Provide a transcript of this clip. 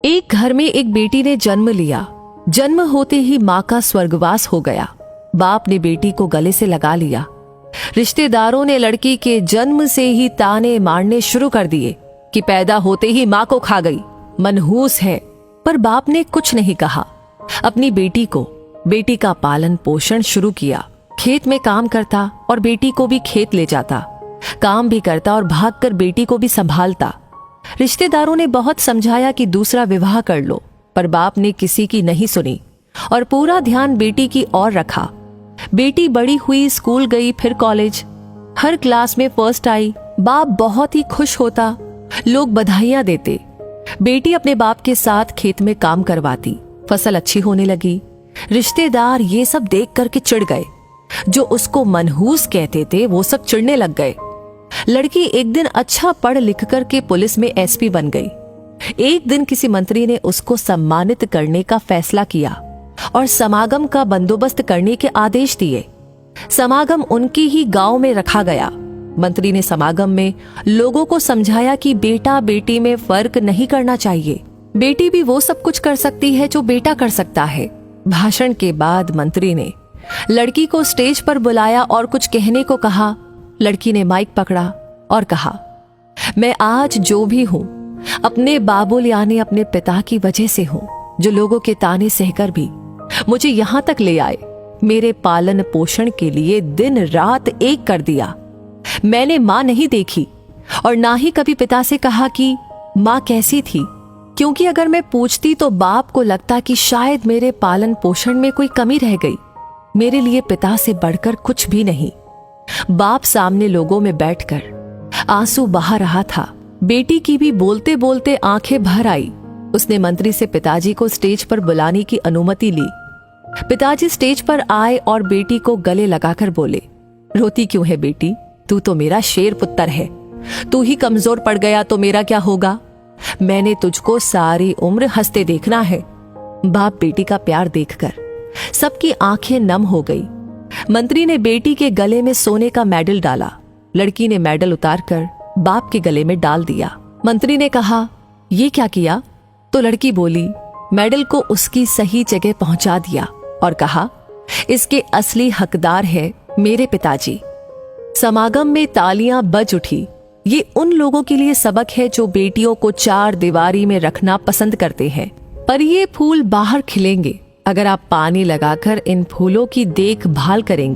एक घर में एक बेटी ने जन्म लिया। जन्म होते ही माँ का स्वर्गवास हो गया। बाप ने बेटी को गले से लगा लिया। रिश्तेदारों ने लड़की के जन्म से ही ताने मारने शुरू कर दिए कि पैदा होते ही माँ को खा गई, मनहूस है। पर बाप ने कुछ नहीं कहा। अपनी बेटी का पालन पोषण शुरू किया। खेत में काम करता और बेटी को भी खेत ले जाता। काम भी करता और भागकर बेटी को भी संभालता। रिश्तेदारों ने बहुत समझाया कि दूसरा विवाह कर लो, पर बाप ने किसी की नहीं सुनी और पूरा ध्यान बेटी की ओर रखा। बेटी बड़ी हुई, स्कूल गई, फिर कॉलेज। हर क्लास में फर्स्ट आई। बाप बहुत ही खुश होता, लोग बधाइयां देते। बेटी अपने बाप के साथ खेत में काम करवाती, फसल अच्छी होने लगी। रिश्तेदार ये सब देख करके चिढ़ गए। जो उसको मनहूस कहते थे वो सब चिढ़ने लग गए। लड़की एक दिन अच्छा पढ़ लिख कर के पुलिस में एसपी बन गई। एक दिन किसी मंत्री ने उसको सम्मानित करने का फैसला किया और समागम का बंदोबस्त करने के आदेश दिए। समागम उनकी ही गांव में रखा गया। मंत्री ने समागम में लोगों को समझाया कि बेटा बेटी में फर्क नहीं करना चाहिए। बेटी भी वो सब कुछ कर सकती है जो बेटा कर सकता है। भाषण के बाद मंत्री ने लड़की को स्टेज पर बुलाया और कुछ कहने को कहा। लड़की ने माइक पकड़ा और कहा, मैं आज जो भी हूं अपने बाबुल यानी अपने पिता की वजह से हूं, जो लोगों के ताने सहकर भी मुझे यहां तक ले आए। मेरे पालन पोषण के लिए दिन रात एक कर दिया। मैंने मां नहीं देखी और ना ही कभी पिता से कहा कि मां कैसी थी, क्योंकि अगर मैं पूछती तो बाप को लगता कि शायद मेरे पालन पोषण में कोई कमी रह गई। मेरे लिए पिता से बढ़कर कुछ भी नहीं। बाप सामने लोगों में बैठकर आंसू बहा रहा था। बेटी की भी बोलते बोलते आंखें भर आई। उसने मंत्री से पिताजी को स्टेज पर बुलाने की अनुमति ली। पिताजी स्टेज पर आए और बेटी को गले लगाकर बोले, रोती क्यों है बेटी? तू तो मेरा शेर पुत्र है। तू ही कमजोर पड़ गया तो मेरा क्या होगा? मैंने तुझको सारी उम्र हंसते देखना है। बाप बेटी का प्यार देखकर सबकी आंखें नम हो गई। मंत्री ने बेटी के गले में सोने का मेडल डाला। लड़की ने मेडल उतारकर बाप के गले में डाल दिया। मंत्री ने कहा, ये क्या किया? तो लड़की बोली, मेडल को उसकी सही जगह पहुंचा दिया और कहा, इसके असली हकदार है मेरे पिताजी। समागम में तालियां बज उठी। ये उन लोगों के लिए सबक है जो बेटियों को चार दीवारी में रखना पसंद करते हैं। पर ये फूल बाहर खिलेंगे अगर आप पानी लगाकर इन फूलों की देखभाल करेंगे।